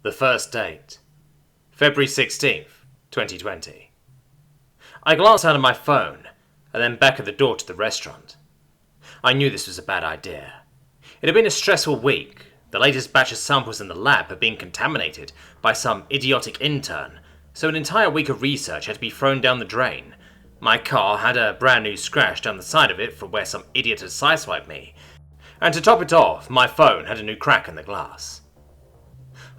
The first date. February 16th, 2020. I glanced out of my phone and then back at the door to the restaurant. I knew this was a bad idea. It had been a stressful week. The latest batch of samples in the lab had been contaminated by some idiotic intern, so an entire week of research had to be thrown down the drain. My car had a brand new scratch down the side of it from where some idiot had sideswiped me. And to top it off, my phone had a new crack in the glass.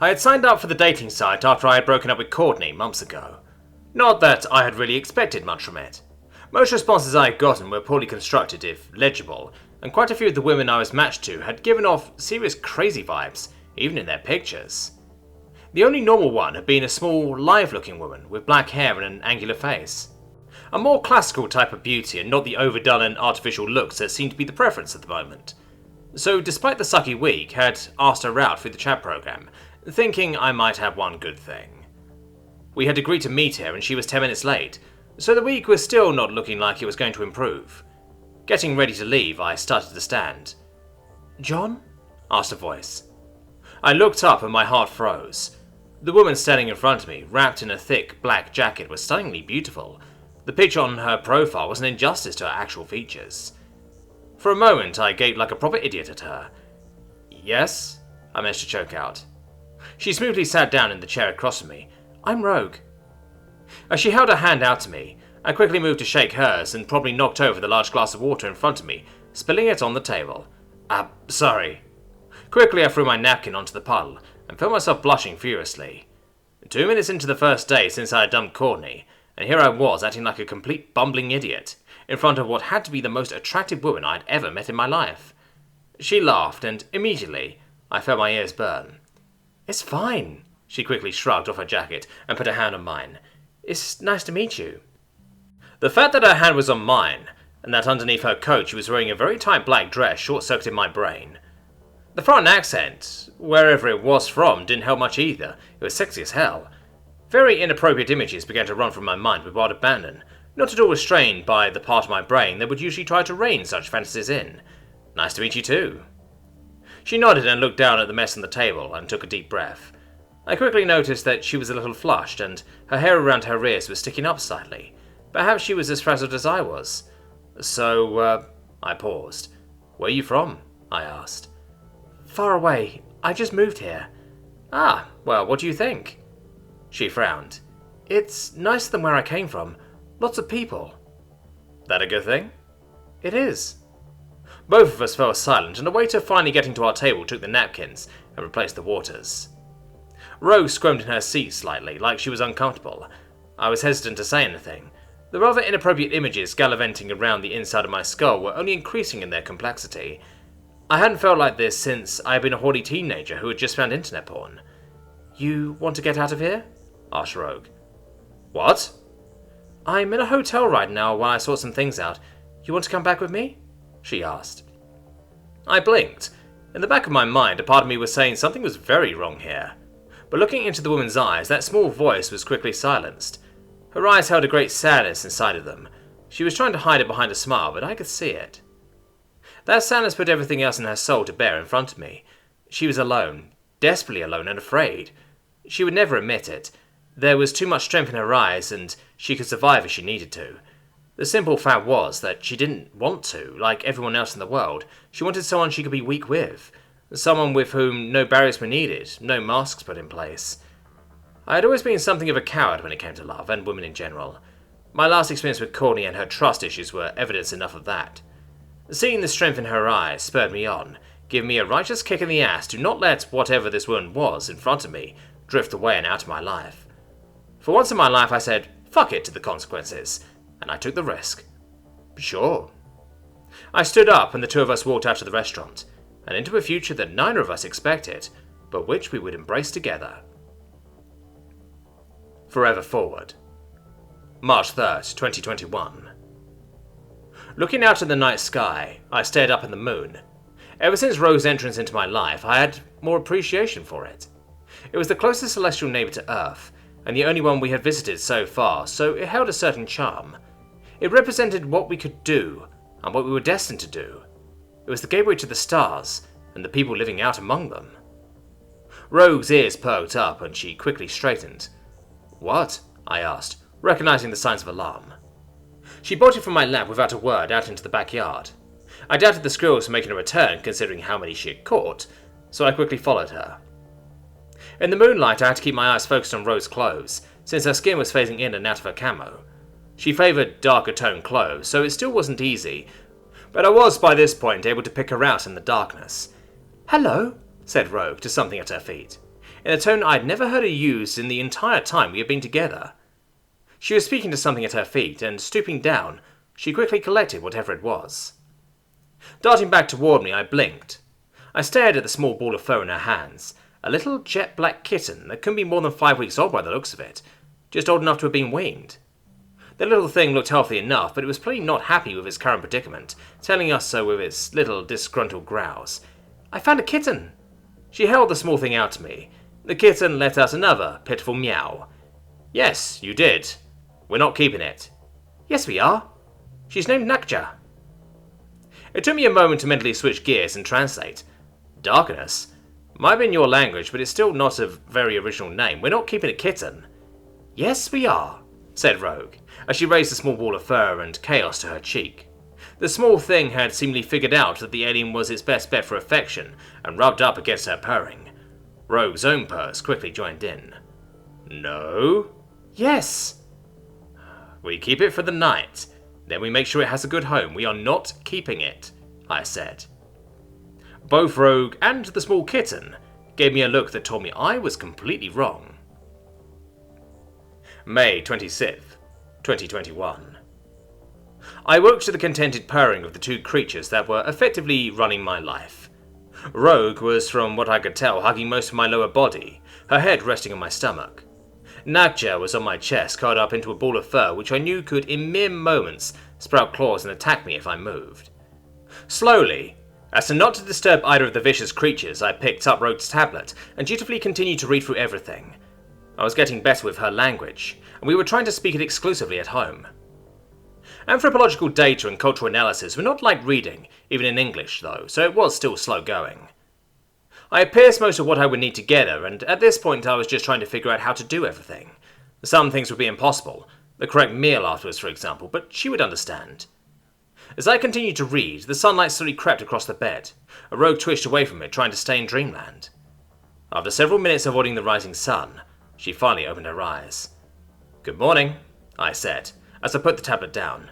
I had signed up for the dating site after I had broken up with Courtney months ago. Not that I had really expected much from it. Most responses I had gotten were poorly constructed if legible, and quite a few of the women I was matched to had given off serious crazy vibes, even in their pictures. The only normal one had been a small, live-looking woman with black hair and an angular face. A more classical type of beauty and not the overdone and artificial looks that seemed to be the preference at the moment. So despite the sucky week, had asked her out through the chat program, thinking I might have one good thing. We had agreed to meet her and she was 10 minutes late, so the week was still not looking like it was going to improve. Getting ready to leave, I started to stand. "John?" asked a voice. I looked up and my heart froze. The woman standing in front of me, wrapped in a thick black jacket, was stunningly beautiful. The picture on her profile was an injustice to her actual features. For a moment, I gaped like a proper idiot at her. "Yes?" I managed to choke out. She smoothly sat down in the chair across from me. "I'm Rogue." As she held her hand out to me, I quickly moved to shake hers and probably knocked over the large glass of water in front of me, spilling it on the table. Sorry." Quickly I threw my napkin onto the puddle and felt myself blushing furiously. 2 minutes into the first day since I had dumped Courtney, and here I was acting like a complete bumbling idiot, in front of what had to be the most attractive woman I had ever met in my life. She laughed, and immediately I felt my ears burn. "It's fine." She quickly shrugged off her jacket and put a hand on mine. "It's nice to meet you." The fact that her hand was on mine, and that underneath her coat she was wearing a very tight black dress, short-circuited my brain. The foreign accent, wherever it was from, didn't help much either. It was sexy as hell. Very inappropriate images began to run from my mind with wild abandon, not at all restrained by the part of my brain that would usually try to rein such fantasies in. "Nice to meet you too." She nodded and looked down at the mess on the table and took a deep breath. I quickly noticed that she was a little flushed and her hair around her ears was sticking up slightly. Perhaps she was as frazzled as I was. I paused. "Where are you from?" I asked. "Far away. I just moved here." "Ah, well, what do you think?" She frowned. "It's nicer than where I came from. Lots of people." "That a good thing?" "It is." Both of us fell silent, and the waiter finally getting to our table took the napkins and replaced the waters. Rose squirmed in her seat slightly, like she was uncomfortable. I was hesitant to say anything. The rather inappropriate images gallivanting around the inside of my skull were only increasing in their complexity. I hadn't felt like this since I had been a horny teenager who had just found internet porn. "You want to get out of here?" asked Rogue. "What?" "I'm in a hotel right now while I sort some things out. You want to come back with me?" she asked. I blinked. In the back of my mind, a part of me was saying something was very wrong here. But looking into the woman's eyes, that small voice was quickly silenced. Her eyes held a great sadness inside of them. She was trying to hide it behind a smile, but I could see it. That sadness put everything else in her soul to bear in front of me. She was alone, desperately alone and afraid. She would never admit it. There was too much strength in her eyes, and she could survive if she needed to. The simple fact was that she didn't want to, like everyone else in the world. She wanted someone she could be weak with. Someone with whom no barriers were needed, no masks put in place. I had always been something of a coward when it came to love, and women in general. My last experience with Courtney and her trust issues were evidence enough of that. Seeing the strength in her eyes spurred me on, giving me a righteous kick in the ass to not let whatever this woman was in front of me drift away and out of my life. For once in my life I said, "Fuck it" to the consequences, and I took the risk. Sure. I stood up and the two of us walked out of the restaurant, and into a future that neither of us expected, but which we would embrace together. Forever Forward. March 3rd, 2021. Looking out at the night sky, I stared up at the moon. Ever since Rose's entrance into my life, I had more appreciation for it. It was the closest celestial neighbor to Earth, and the only one we had visited so far, so it held a certain charm. It represented what we could do, and what we were destined to do. It was the gateway to the stars, and the people living out among them. Rogue's ears perked up and she quickly straightened. "What?" I asked, recognizing the signs of alarm. She bolted from my lap without a word out into the backyard. I doubted the squirrels were making a return considering how many she had caught, so I quickly followed her. In the moonlight, I had to keep my eyes focused on Rogue's clothes, since her skin was phasing in and out of her camo. She favoured darker toned clothes, so it still wasn't easy, but I was by this point able to pick her out in the darkness. "Hello," said Rogue to something at her feet, in a tone I'd never heard her use in the entire time we had been together. She was speaking to something at her feet, and stooping down, she quickly collected whatever it was. Darting back toward me, I blinked. I stared at the small ball of fur in her hands, a little jet-black kitten that couldn't be more than 5 weeks old by the looks of it, just old enough to have been weaned. The little thing looked healthy enough, but it was plainly not happy with its current predicament, telling us so with its little disgruntled growls. "I found a kitten!" She held the small thing out to me. The kitten let out another pitiful meow. "Yes, you did. We're not keeping it." "Yes, we are. She's named Nakja." It took me a moment to mentally switch gears and translate. "Darkness? Might have been your language, but it's still not a very original name. We're not keeping a kitten." "Yes, we are," said Rogue, as she raised a small ball of fur and chaos to her cheek. The small thing had seemingly figured out that the alien was its best bet for affection, and rubbed up against her purring. Rogue's own purrs quickly joined in. "No?" "Yes." "We keep it for the night. Then we make sure it has a good home. We are not keeping it," I said. Both Rogue and the small kitten gave me a look that told me I was completely wrong. May 26th, 2021. I woke to the contented purring of the two creatures that were effectively running my life. Rogue was, from what I could tell, hugging most of my lower body, her head resting on my stomach. Nakja was on my chest, curled up into a ball of fur which I knew could in mere moments sprout claws and attack me if I moved. Slowly, as to not to disturb either of the vicious creatures, I picked up Rogue's tablet and dutifully continued to read through everything. I was getting better with her language, and we were trying to speak it exclusively at home. Anthropological data and cultural analysis were not like reading, even in English though, so it was still slow going. I had pierced most of what I would need together, and at this point I was just trying to figure out how to do everything. Some things would be impossible, the correct meal afterwards for example, but she would understand. As I continued to read, the sunlight slowly crept across the bed. A Rogue twitched away from it, trying to stay in dreamland. After several minutes avoiding the rising sun, she finally opened her eyes. "Good morning," I said, as I put the tablet down.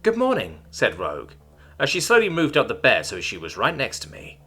"Good morning," said Rogue, as she slowly moved up the bed so she was right next to me.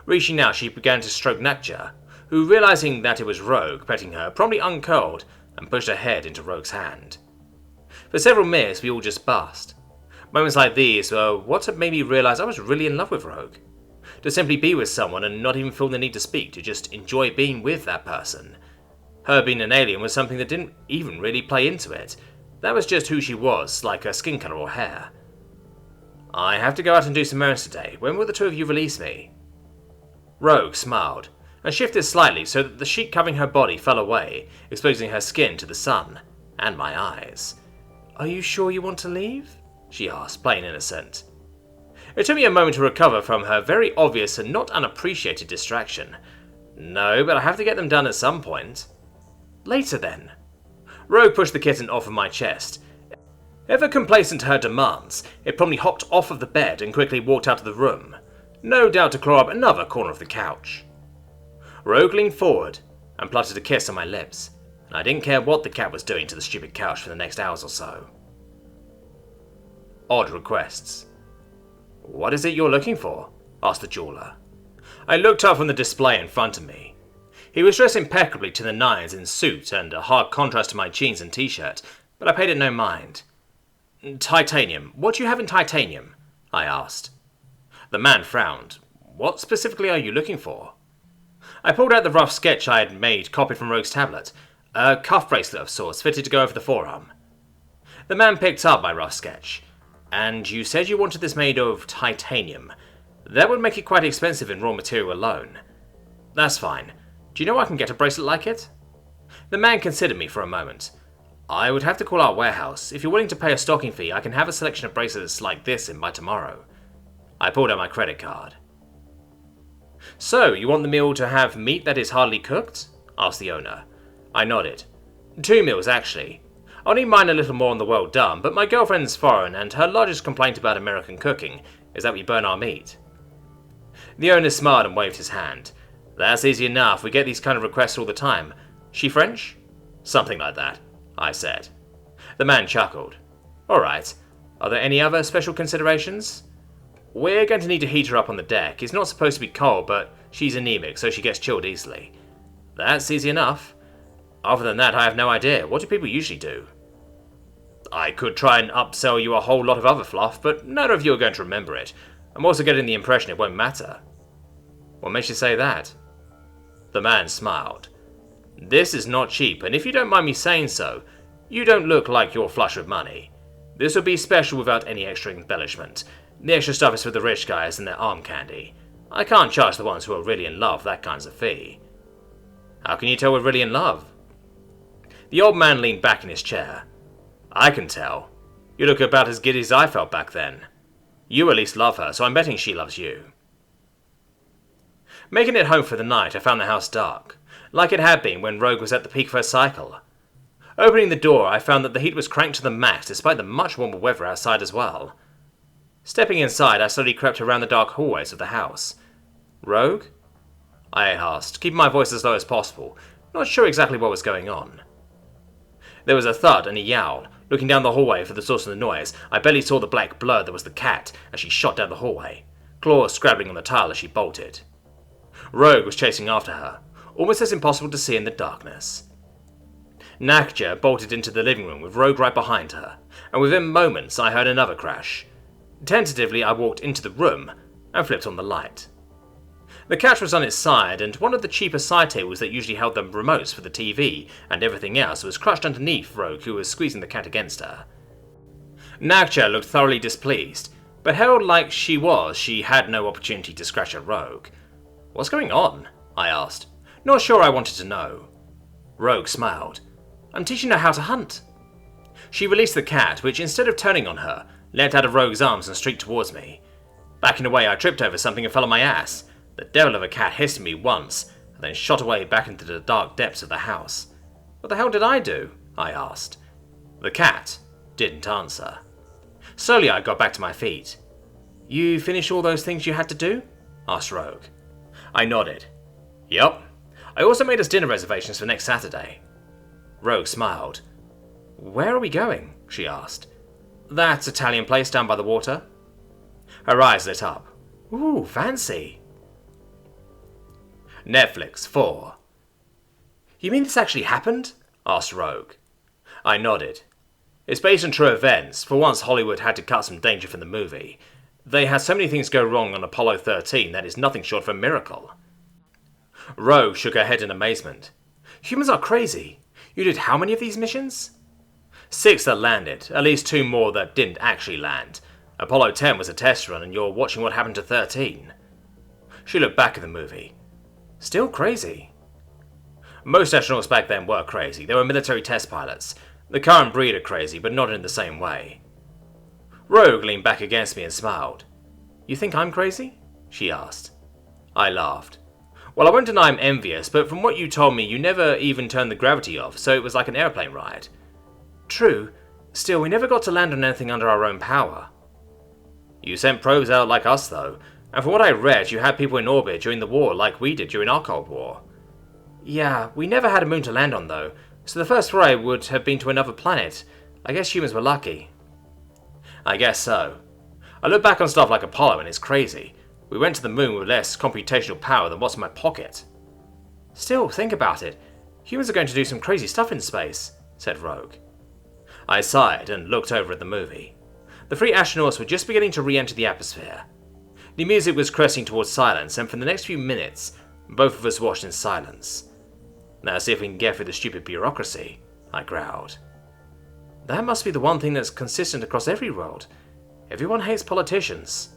Reaching out, she began to stroke Nakja, who, realizing that it was Rogue petting her, promptly uncurled and pushed her head into Rogue's hand. For several minutes, we all just basked. Moments like these were what had made me realize I was really in love with Rogue. To simply be with someone and not even feel the need to speak, to just enjoy being with that person. Her being an alien was something that didn't even really play into it. That was just who she was, like her skin color or hair. "I have to go out and do some errands today. When will the two of you release me?" Rogue smiled, and shifted slightly so that the sheet covering her body fell away, exposing her skin to the sun, and my eyes. "Are you sure you want to leave?" she asked, plain innocent. It took me a moment to recover from her very obvious and not unappreciated distraction. "No, but I have to get them done at some point." "Later then." Rogue pushed the kitten off of my chest. Ever complacent to her demands, it promptly hopped off of the bed and quickly walked out of the room, no doubt to claw up another corner of the couch. Rogue leaned forward and plotted a kiss on my lips, and I didn't care what the cat was doing to the stupid couch for the next hours or so. Odd requests. "What is it you're looking for?" asked the jeweler. I looked up from the display in front of me. He was dressed impeccably to the nines in suit and a hard contrast to my jeans and t-shirt, but I paid it no mind. "Titanium. What do you have in titanium?" I asked. The man frowned. "What specifically are you looking for?" I pulled out the rough sketch I had made, copied from Rogue's tablet, a cuff bracelet of sorts fitted to go over the forearm. The man picked up my rough sketch. "And you said you wanted this made of titanium. That would make it quite expensive in raw material alone." "That's fine. Do you know I can get a bracelet like it?" The man considered me for a moment. "I would have to call our warehouse. If you're willing to pay a stocking fee, I can have a selection of bracelets like this in by tomorrow." I pulled out my credit card. So, you want the meal to have meat that is hardly cooked? Asked the owner. I nodded. 2 meals, actually. I only mind a little more on the well done, but my girlfriend's foreign and her largest complaint about American cooking is that we burn our meat. The owner smiled and waved his hand. That's easy enough, we get these kind of requests all the time. She French? Something like that, I said. The man chuckled. Alright, are there any other special considerations? We're going to need to heat her up on the deck. It's not supposed to be cold, but she's anemic, so she gets chilled easily. That's easy enough. Other than that, I have no idea. What do people usually do? I could try and upsell you a whole lot of other fluff, but none of you are going to remember it. I'm also getting the impression it won't matter. What makes you say that? The man smiled. This is not cheap, and if you don't mind me saying so, you don't look like you're flush with money. This would be special without any extra embellishment. The extra stuff is for the rich guys and their arm candy. I can't charge the ones who are really in love that kind of fee. How can you tell we're really in love? The old man leaned back in his chair. I can tell. You look about as giddy as I felt back then. You at least love her, so I'm betting she loves you. Making it home for the night, I found the house dark, like it had been when Rogue was at the peak of her cycle. Opening the door, I found that the heat was cranked to the max despite the much warmer weather outside as well. Stepping inside, I slowly crept around the dark hallways of the house. Rogue? I asked, keeping my voice as low as possible, not sure exactly what was going on. There was a thud and a yowl. Looking down the hallway for the source of the noise, I barely saw the black blur that was the cat as she shot down the hallway, claws scrabbling on the tile as she bolted. Rogue was chasing after her, almost as impossible to see in the darkness. Nakja bolted into the living room with Rogue right behind her, and within moments I heard another crash. Tentatively I walked into the room and flipped on the light. The couch was on its side, and one of the cheaper side tables that usually held the remotes for the TV and everything else was crushed underneath Rogue, who was squeezing the cat against her. Nakja looked thoroughly displeased, but held like she had no opportunity to scratch at Rogue. What's going on? I asked, not sure I wanted to know. Rogue smiled. I'm teaching her how to hunt. She released the cat, which instead of turning on her, leapt out of Rogue's arms and streaked towards me. Backing away, I tripped over something and fell on my ass. The devil of a cat hissed at me once, and then shot away back into the dark depths of the house. What the hell did I do? I asked. The cat didn't answer. Slowly I got back to my feet. You finished all those things you had to do? Asked Rogue. I nodded. Yup. I also made us dinner reservations for next Saturday. Rogue smiled. Where are we going? She asked. That Italian place down by the water. Her eyes lit up. Ooh, fancy. Netflix 4. You mean this actually happened? Asked Rogue. I nodded. It's based on true events. For once, Hollywood had to cut some danger from the movie. They had so many things go wrong on Apollo 13 that is nothing short of a miracle. Rogue shook her head in amazement. Humans are crazy. You did how many of these missions? 6 that landed, at least 2 more that didn't actually land. Apollo 10 was a test run and you're watching what happened to 13. She looked back at the movie. Still crazy. Most astronauts back then were crazy. They were military test pilots. The current breed are crazy, but not in the same way. Rogue leaned back against me and smiled. You think I'm crazy? She asked. I laughed. Well, I won't deny I'm envious, but from what you told me, you never even turned the gravity off, so it was like an airplane ride. True. Still, we never got to land on anything under our own power. You sent probes out like us, though. And from what I read, you had people in orbit during the war like we did during our Cold War. Yeah, we never had a moon to land on though, so the first foray would have been to another planet. I guess humans were lucky. I guess so. I look back on stuff like Apollo and it's crazy. We went to the moon with less computational power than what's in my pocket. Still, think about it. Humans are going to do some crazy stuff in space, said Rogue. I sighed and looked over at the movie. The 3 astronauts were just beginning to re-enter the atmosphere. The music was cresting towards silence, and for the next few minutes, both of us watched in silence. Now see if we can get through the stupid bureaucracy, I growled. That must be the one thing that's consistent across every world. Everyone hates politicians.